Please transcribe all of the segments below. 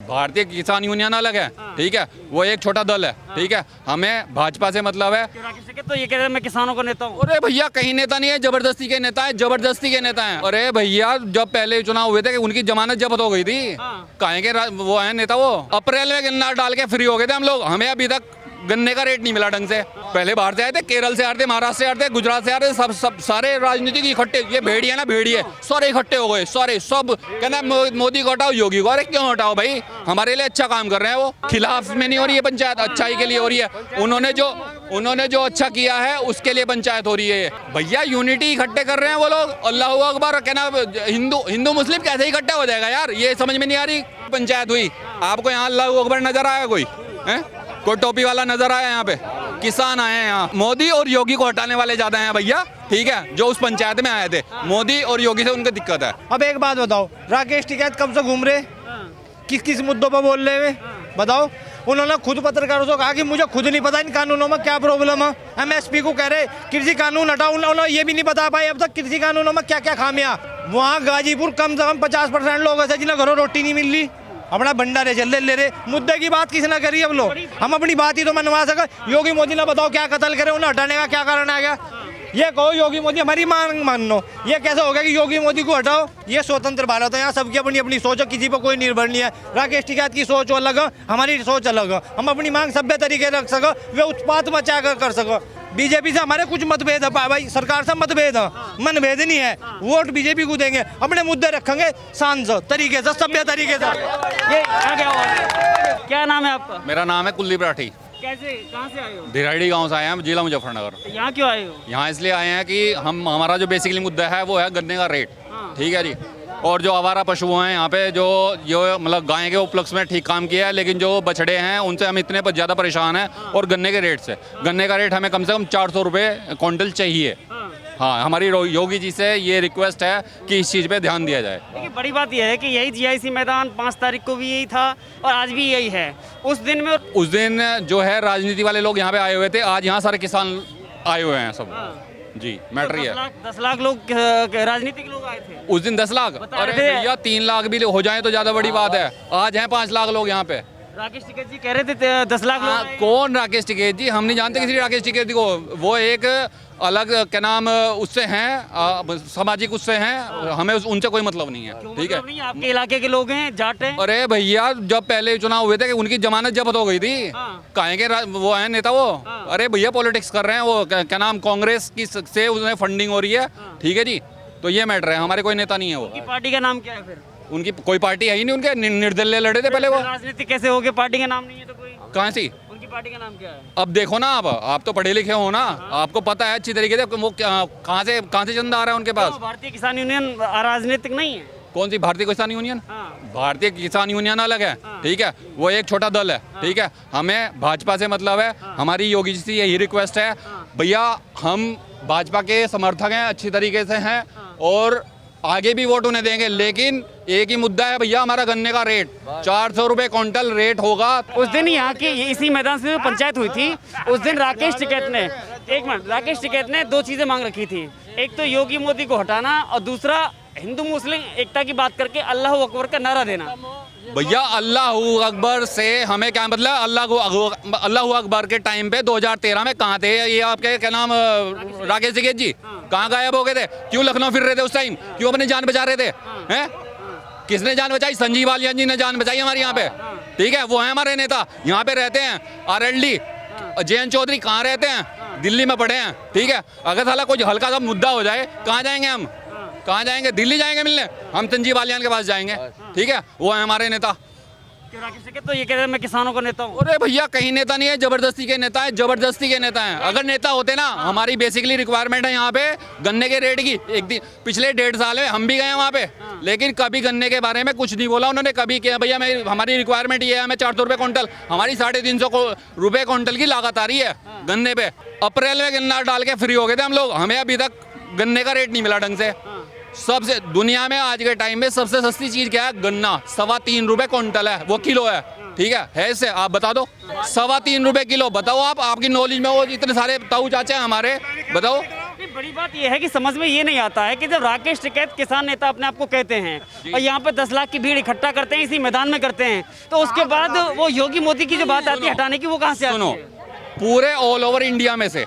भारतीय किसान यूनियन अलग है, ठीक है, वो एक छोटा दल है, ठीक है। हमें भाजपा से मतलब है। तो ये कह रहे हैं मैं किसानों का नेता हूँ। अरे भैया कहीं नेता नहीं है, जबरदस्ती के नेता है, जबरदस्ती के नेता हैं। अरे भैया जब पहले चुनाव हुए थे उनकी जमानत जब्त हो गई थी। काहे के वो है नेता, वो अप्रैल में गन्ना डाल के फ्री हो गए थे हम लोग। हमें अभी तक गन्ने का रेट नहीं मिला ढंग से। पहले बाहर से आए थे, केरल से आए थे, महाराष्ट्र से आए थे, गुजरात से आए थे, सब सारे राजनीतिक इकट्ठे, ये भेड़िया ना भेड़िए सारे इकट्ठे हो गए, सारे सब कहना मोदी को हटाओ, योगी को। अरे क्यों हटाओ भाई, हमारे लिए अच्छा काम कर रहे हैं वो। खिलाफ में नहीं हो रही है पंचायत, अच्छाई के लिए हो रही है। उन्होंने जो अच्छा किया है उसके लिए पंचायत हो रही है। भैया यूनिटी इकट्ठे कर रहे हैं वो लोग, अल्लाह अकबर। कहना हिंदू मुस्लिम कैसे इकट्ठा हो जाएगा यार, ये समझ में नहीं आ रही। पंचायत हुई, आपको यहाँ अल्लाह अकबर नजर आया कोई है? कोई टोपी वाला नजर आया यहाँ पे? किसान आए हैं यहाँ। मोदी और योगी को हटाने वाले ज्यादा हैं भैया, ठीक है, जो उस पंचायत में आए थे। मोदी और योगी से उनको दिक्कत है। अब एक बात बताओ, राकेश टिकैत कब से घूम रहे, किस किस मुद्दों पर बोल रहे हुए बताओ। उन्होंने खुद पत्रकारों से कहा कि मुझे खुद नहीं पता इन कानूनों में क्या प्रॉब्लम है। एमएसपी को कह रहे कृषि कानून हटाओ, उन्होंने ये भी नहीं बता पाए अब तक कृषि कानूनों में क्या क्या खामियां। वहाँ गाजीपुर कम से कम 50% लोग ऐसे जिन्हें घरों रोटी नहीं मिल रही, अपना भंडारे चल ले रहे। मुद्दे की बात किसने करी अब लोग? हम अपनी बात ही तो मनवा सके। योगी मोदी ने बताओ क्या कत्ल करे, उन्हें हटाने का क्या कारण आ गया? ये कहो योगी मोदी हमारी मांग मान लो, ये कैसे हो गया कि योगी मोदी को हटाओ? ये स्वतंत्र भारत है, यहाँ सबकी अपनी अपनी सोच है, किसी पर कोई निर्भर नहीं है। राकेश टिकैत की सोच अलग है, हमारी सोच अलग है। हम अपनी मांग सभ्य तरीके रख सको, वे उत्पात मचा कर सको। बीजेपी से हमारे कुछ मतभेद है भाई, सरकार से मतभेद है, मनभेद नहीं है। वोट बीजेपी को देंगे, अपने मुद्दे रखेंगे शांत तरीके से, सभ्य तरीके से। ये क्या नाम है आपका? मेरा नाम है कुलदीप राठी। कैसे, कहाँ से आए हो? धिराड़ी गांव से आए हैं, जिला मुजफ्फरनगर। यहाँ क्यों आए हो? यहाँ इसलिए आए हैं कि हमारा जो बेसिकली मुद्दा है वो है गन्ने का रेट, ठीक है जी। और जो आवारा पशु हैं यहाँ पे, जो मतलब गाय के उपलक्ष्य में ठीक काम किया है, लेकिन जो बछड़े हैं उनसे हम इतने ज़्यादा परेशान हैं। और गन्ने के रेट से, गन्ने का रेट हमें कम से कम 400 रुपये क्विंटल चाहिए। हाँ, हमारी योगी जी से ये रिक्वेस्ट है कि इस चीज़ पे ध्यान दिया जाए। देखिए बड़ी बात यह है कि यही जीआईसी मैदान 5 तारीख को भी यही था और आज भी यही है। उस दिन जो है राजनीति वाले लोग यहाँ पे आए हुए थे, आज यहाँ सारे किसान आए हुए हैं सब। जी मैटर ये है। 10 लाख लोग राजनीतिक लोग आए थे उस दिन, 10 लाख। अरे भैया 3 लाख भी हो जाए तो ज़्यादा बड़ी बात है। आज हैं 5 लाख लोग यहाँ पे। राकेश टिकैत जी कह रहे थे 10 लाख लोग। कौन राकेश टिकैत जी? हम नहीं जानते किसी राकेश टिकैत को। वो एक अलग क्या नाम उससे हैं, सामाजिक उससे हैं, हमें उनसे कोई मतलब नहीं है, ठीक है। नहीं, आपके इलाके के लोग हैं, जाट हैं। अरे भैया जब पहले चुनाव हुए थे उनकी जमानत जब्त हो गई थी। काहे के वो है नेता वो? अरे भैया पॉलिटिक्स कर रहे हैं वो, क्या नाम, कांग्रेस की से उसमें फंडिंग हो रही है, ठीक है जी। तो ये मैटर है, हमारे कोई नेता नहीं है वो। उनकी पार्टी का नाम क्या है फिर? उनकी कोई पार्टी है ही नहीं, उनके निर्दलीय लड़े थे पहले वो। राजनीति कैसे हो गए, पार्टी का नाम नहीं है तो कोई? कहाँ सी? उनकी पार्टी का नाम क्या है? अब देखो ना, आप तो पढ़े लिखे हो ना, आपको पता है अच्छी तरीके से वो कहाँ से चंदा आ रहा है उनके पास। तो भारतीय किसान यूनियन राजनीतिक नहीं है? कौन सी भारतीय किसान यूनियन? भारतीय किसान यूनियन अलग है, ठीक है, वो एक छोटा दल है, ठीक है। हमें भाजपा से मतलब है। हमारी योगी जी से यही रिक्वेस्ट है, भैया हम भाजपा के समर्थक हैं, अच्छी तरीके से हैं और आगे भी वोट उन्हें देंगे, लेकिन एक ही मुद्दा है भैया, हमारा गन्ने का रेट 400 रुपये क्विंटल रेट होगा। उस दिन यहाँ की इसी मैदान से पंचायत हुई थी, उस दिन राकेश टिकैत ने 2 चीजें मांग रखी थी। एक तो योगी मोदी को हटाना और दूसरा हिंदू मुस्लिम एकता की बात करके अल्लाह अकबर का नारा देना। भैया अल्लाह अकबर से हमें क्या मतलब? अल्लाह अकबर के टाइम पे 2013 में कहाँ थे ये आपके क्या नाम राकेश टिकैत जी? कहाँ गायब हो गए थे? क्यों लखनऊ फिर रहे थे उस टाइम? क्यों अपनी जान बचा रहे थे? हैं? किसने जान बचाई? संजीव वालिया जी ने जान बचाई हमारे यहाँ पे, ठीक है। वो है हमारे नेता, यहाँ पे रहते हैं। आरएलडी जयंत चौधरी कहाँ रहते हैं? दिल्ली में पढ़े हैं, ठीक है। अगर साला कुछ हल्का सा मुद्दा हो जाए, कहाँ जाएंगे हम? कहाँ जाएंगे? दिल्ली जाएंगे मिलने? हम संजीव वालियान के पास जाएंगे, ठीक है। वो है हमारे नेता। तो ये कह रहे हैं मैं किसानों का नेता हूँ। अरे भैया कहीं नेता नहीं है, जबरदस्ती के नेता है, जबरदस्ती के नेता हैं। अगर नेता होते ना, हमारी बेसिकली रिक्वायरमेंट है यहाँ पे गन्ने के रेट की। एक दिन पिछले 1.5 साल में हम भी गए वहाँ पे, लेकिन कभी गन्ने के बारे में कुछ नहीं बोला उन्होंने। कभी किया भैया हमारी रिक्वायरमेंट ये है, हमें 400 रुपये क्विंटल, हमारी 350 रुपये क्विंटल की लागत आ रही है गन्ने पे। अप्रैल में गन्ना डाल के फ्री हो गए थे हम लोग। हमें अभी तक गन्ने का रेट नहीं मिला ढंग से। सबसे दुनिया में आज के टाइम में सबसे सस्ती चीज क्या है? गन्ना। 3.25 रुपये क्विंटल है, वो किलो है, ठीक है इससे आप बता दो। 3.25 रुपये किलो, बताओ आप, आपकी नॉलेज में वो इतने सारे ताऊ चाचे हैं हमारे, बताओ। बड़ी बात यह है कि समझ में ये नहीं आता है कि जब राकेश टिकैत किसान नेता अपने आप को कहते हैं और यहाँ पे 10 लाख की भीड़ इकट्ठा करते हैं, इसी मैदान में करते हैं, तो उसके बाद वो योगी मोदी की जो बात आती है हटाने की, वो कहाँ से आती सुनो, है? पूरे ऑल ओवर इंडिया में से,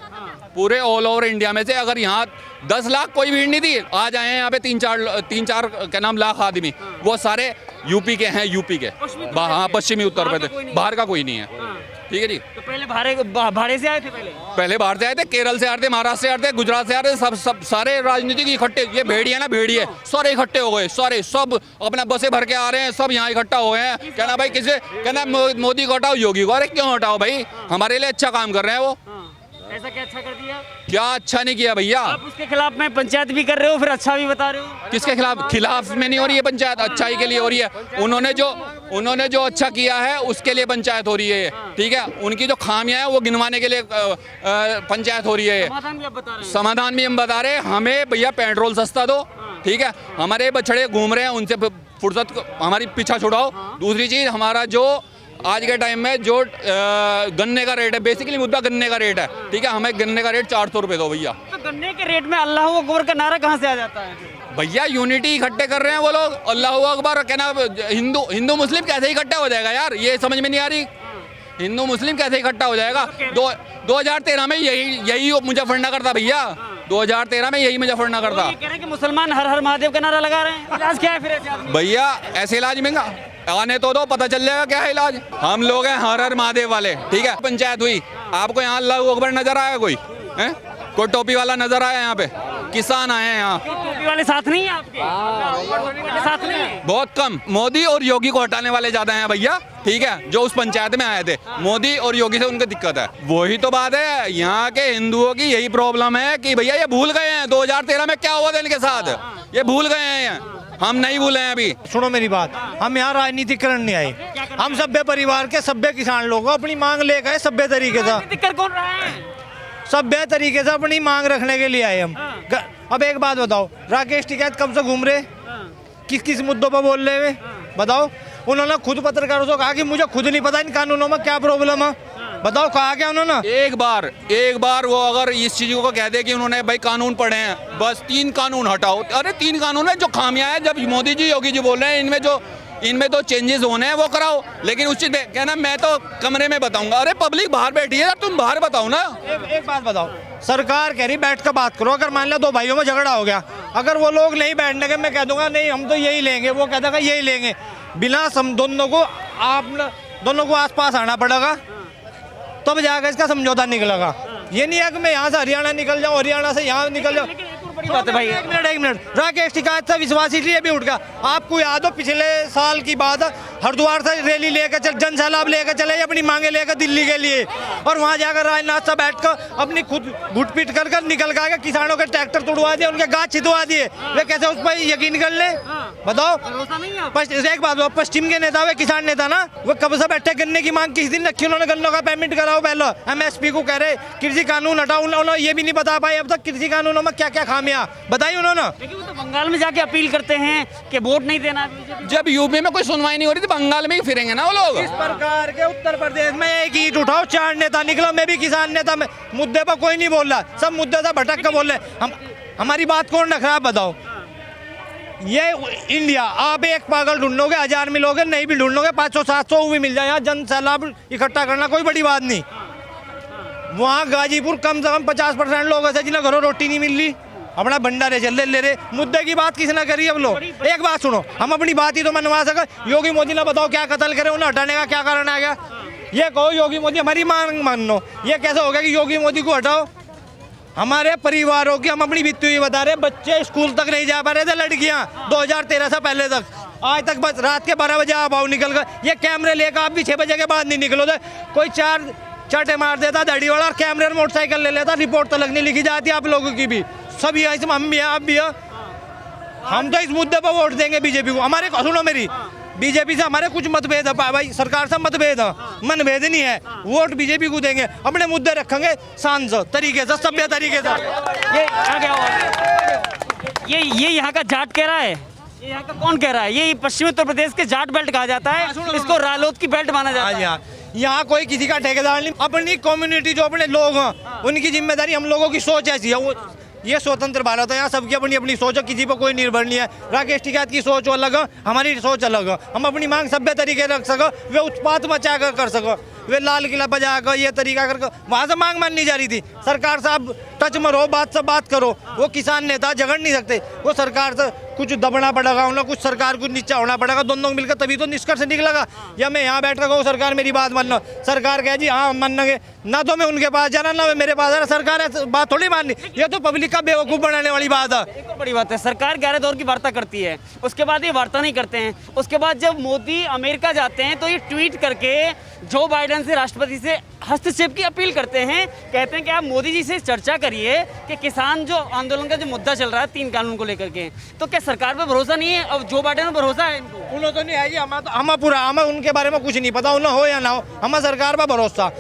पूरे ऑल ओवर इंडिया में से अगर यहाँ 10 लाख कोई भीड़ नहीं थी, आ जाए यहाँ पे 3-4 क्या नाम लाख आदमी, वो सारे यूपी के हैं, यूपी के, हाँ पश्चिमी उत्तर प्रदेश, बाहर का कोई नहीं है। ठीक है जी। तो पहले भाड़े से आए थे, पहले बाहर से आए थे, केरल से आ रहे थे, महाराष्ट्र से आ रहे थे, गुजरात से आ रहे थे, सब सारे राजनीतिक इकट्ठे, ये भेड़िया ना भेड़िए सारे इकट्ठे हो गए, सारे सब अपना बसें भर के आ रहे हैं, सब यहाँ इकट्ठा हो गए हैं। कहना भाई किसे, कहना मोदी को हटाओ, योगी को। अरे क्यों हटाओ भाई, हमारे लिए अच्छा काम कर रहे हैं वो। ऐसा क्या अच्छा कर दिया? क्या अच्छा नहीं किया भैया? आप उसके खिलाफ में पंचायत भी कर रहे हो, फिर अच्छा भी बता रहे हो। किसके खिलाफ? खिलाफ में नहीं हो रही है पंचायत, अच्छाई के लिए हो रही है। उन्होंने जो अच्छा किया है उसके लिए पंचायत हो रही है, ठीक है। उनकी जो खामियां हैं वो गिनवाने के लिए पंचायत हो रही है। समाधान भी आप बता रहे हैं। समाधान भी हम बता रहे हैं, हमें भैया पेट्रोल सस्ता दो, ठीक है। हमारे बछड़े घूम रहे हैं, उनसे फुर्सत हमारी पीछा छुड़ाओ। दूसरी चीज़, हमारा जो आज के टाइम में जो गन्ने का रेट है, बेसिकली मुद्दा गन्ने का रेट है, ठीक है। हमें गन्ने का रेट 400 रुपये दो भैया। तो गन्ने के रेट में अल्लाह अकबर का नारा कहाँ से आ जाता है? भैया यूनिटी इकट्ठे कर रहे हैं वो लोग, अल्लाह अकबर कहना। हिंदू मुस्लिम कैसे इकट्ठा हो जाएगा यार, ये समझ में नहीं आ रही। हिंदू मुस्लिम कैसे इकट्ठा हो जाएगा? 2013 में यही मुजफ्फरनगर था भैया, 2013 में यही मुजफ्फरनगर था। ये कह रहे हैं कि मुसलमान हर हर महादेव का नारा लगा रहे हैं, इलाज क्या है फिर ऐसे आदमी? भैया ऐसे इलाज महंगा, आने तो दो, पता चल जाएगा क्या है इलाज। हम लोग हैं हर हर महादेव वाले, ठीक है। पंचायत हुई, आपको यहाँ अल्लाह अकबर नजर आया कोई है? कोई टोपी वाला नजर आया यहाँ पे? किसान आए हैं यहाँ, टोपी वाले साथ नहीं है आपके? टोपी वाले साथ नहीं है? बहुत कम। मोदी और योगी को हटाने वाले ज्यादा हैं भैया, ठीक है। जो उस पंचायत में आए थे, मोदी और योगी से उनको दिक्कत है। वही तो बात है, यहाँ के हिंदुओं की यही प्रॉब्लम है कि भैया ये भूल गए हैं 2013 में क्या हुआ था इनके साथ, ये भूल गए हैं, हम नहीं भूले हैं अभी। सुनो मेरी बात, हम यहाँ राजनीति करने नहीं आए, हम सभ्य परिवार के सभ्य किसान लोग अपनी मांग लेकर आए, सभ्य तरीके से, दिक्कत कौन रहा है? सभ्य तरीके से अपनी मांग रखने के लिए आए हम। अब एक बात बताओ, राकेश टिकैत कब से घूम रहे, किस किस मुद्दों पर बोल रहे हुए बताओ? उन्होंने खुद पत्रकारों से कहा कि मुझे खुद नहीं पता इन कानूनों में क्या प्रॉब्लम है, बताओ कहा क्या उन्होंने? एक बार वो अगर इस चीज को कह दे कि उन्होंने भाई कानून पढ़े हैं, बस 3 कानून हटाओ। अरे 3 कानून है जो खामियां हैं, जब मोदी जी योगी जी बोल रहे हैं इनमें तो चेंजेस होने हैं वो कराओ, लेकिन उस चीज में कहना मैं तो कमरे में बताऊंगा। अरे पब्लिक बाहर बैठी है, तुम बाहर बताओ ना। एक बात बताओ, सरकार कह रही बैठ कर बात करो। अगर मान लो 2 भाइयों में झगड़ा हो गया, अगर वो लोग नहीं बैठने के, मैं कह दूंगा नहीं हम तो यही लेंगे, वो कह देगा यही लेंगे, बिना दोनों को आस पास आना पड़ेगा, तब जाकर इसका समझौता निकलेगा। ये नहीं है कि मैं यहाँ से हरियाणा निकल जाऊँ, हरियाणा से यहाँ निकल जाऊँ। बड़ी बात है भाई। एक मिनट, राकेश टिकैत से विश्वास इसलिए भी उठ गया, आपको याद हो पिछले साल की बात, हरिद्वार से रैली लेकर जन सैलाब लेकर चले अपनी मांगे लेकर दिल्ली के लिए, और वहाँ जाकर राजनाथ से बैठकर अपनी खुद घुटपीट कर निकल गए, किसानों के ट्रैक्टर तोड़वा दिए, उनके गाछ छिदवा दिए। वे कैसे उस पर यकीन कर ले, बताओ? एक बात, पश्चिम के नेता वे किसान नेता ना, वो कब से बैठे, गन्ने की मांग किस दिन रखी उन्होंने? गन्नों का पेमेंट कराओ पहले, MSP को कह रहे कृषि कानून हटाओ, उन्होंने ये भी नहीं बता पाए अब तक कृषि कानूनों में क्या क्या खामियां बताई उन्होंने। लेकिन वो तो बंगाल में जाके अपील करते हैं कि वोट नहीं देना। जब यूपी में कोई सुनवाई नहीं हो रही थी, बंगाल में ही फिरेंगे ना वो लोग। इस प्रकार के उत्तर प्रदेश में एक ईंट उठाओ, 4 नेता निकलो, मैं भी किसान नेता, में मुद्दे पर कोई नहीं बोल रहा, सब मुद्दे से भटक कर बोल रहे। हमारी बात कौन रख रहा है बताओ? ये इंडिया, आप एक पागल ढूंढोगे 1000 मिलोगे, नहीं भी ढूंढोगे 500-700 भी मिल जाए। यहाँ जन सैलाब इकट्ठा करना कोई बड़ी बात नहीं। वहाँ गाजीपुर कम से कम 50% लोग ऐसे जिन्हें घरों रोटी नहीं मिल रही, अपना भंडारे चल ले रहे। मुद्दे की बात किसने करी अब लोग? एक बात सुनो, हम अपनी बात ही तो मनवा सके। योगी मोदी ने बताओ क्या कत्ल करे, उन्हें हटाने का क्या कारण आ गया? ये कहो योगी मोदी हमारी मांग मान लो, ये कैसे हो गया कि योगी मोदी को हटाओ? हमारे परिवारों की हम अपनी बीती हुई बता रहे, बच्चे स्कूल तक नहीं जा पा रहे थे, लड़कियां 2013 से पहले तक, आज तक बस रात के 12 बजे आप आओ निकल कर। ये कैमरे लेकर आप भी 6 बजे के बाद नहीं निकलो थे, कोई 4 चाटे मार देता दाढ़ी वाला और कैमरे में मोटरसाइकिल ले लेता, रिपोर्ट तक नहीं लिखी जाती आप लोगों की भी, सब यहाँ से हम भी हैं, आप भी हैं। हम तो इस मुद्दे पर वोट देंगे बीजेपी को। हमारे सुनो मेरी, बीजेपी से हमारे कुछ मतभेद है भाई, सरकार से मतभेद है, मनभेद नहीं है, वोट बीजेपी को देंगे, अपने मुद्दे रखेंगे शांत तरीके से, सभ्य तरीके से। ये यहाँ का जाट कह रहा है, ये यहाँ का कौन कह रहा है? ये पश्चिमी उत्तर प्रदेश के जाट बेल्ट कहा जाता है, इसको रालोद की बेल्ट माना जाता है। यहाँ कोई किसी का ठेकेदार नहीं, अपनी कम्युनिटी जो अपने लोग हैं उनकी जिम्मेदारी, हम लोगों की सोच ऐसी है। ये स्वतंत्र भारत है, यहाँ सबकी अपनी अपनी सोच है, किसी पर कोई निर्भर नहीं है। राकेश टिकैत की सोच अलग है, हमारी सोच अलग है। हम अपनी मांग सभ्य तरीके रख सको, वे उत्पात मचा कर सको, वे लाल किला बजा कर ये तरीका कर वहाँ से मांग माननी जा रही थी। सरकार से आप टच में रहो, बात से बात करो। वो किसान नेता झगड़ नहीं सकते, वो सरकार से कुछ दबना पड़ेगा, उन्हें कुछ सरकार को नीचा होना पड़ेगा, दोनों मिलकर तभी तो निष्कर्ष निकलेगा। या मैं यहाँ बैठ रहा हूँ, सरकार मेरी बात मान लो, सरकार कहे जी हाँ मानेंगे, ना तो मैं उनके पास जाना ना मेरे पास जाना, सरकार ऐसे बात थोड़ी माननी। ये तो पब्लिक का बेवकूफ़ बनाने वाली बात है। एक और बड़ी बात है, सरकार 11 दौर की वार्ता करती है, उसके बाद ये वार्ता नहीं करते हैं। उसके बाद जब मोदी अमेरिका जाते हैं तो ये ट्वीट करके जो बाइडेन से, राष्ट्रपति से हस्तक्षेप की अपील करते हैं। कहते हैं कि आप मोदी जी से चर्चा करिए कि किसान जो आंदोलन का जो मुद्दा चल रहा है 3 कानून को लेकर के, तो क्या सरकार पे भरोसा नहीं है? अब जो बाइडेन पर भरोसा है इनको? उन्होंने तो नहीं है जी, हमें उनके बारे में कुछ नहीं पता, उन्हें हो या ना हो, हमें सरकार पर भरोसा।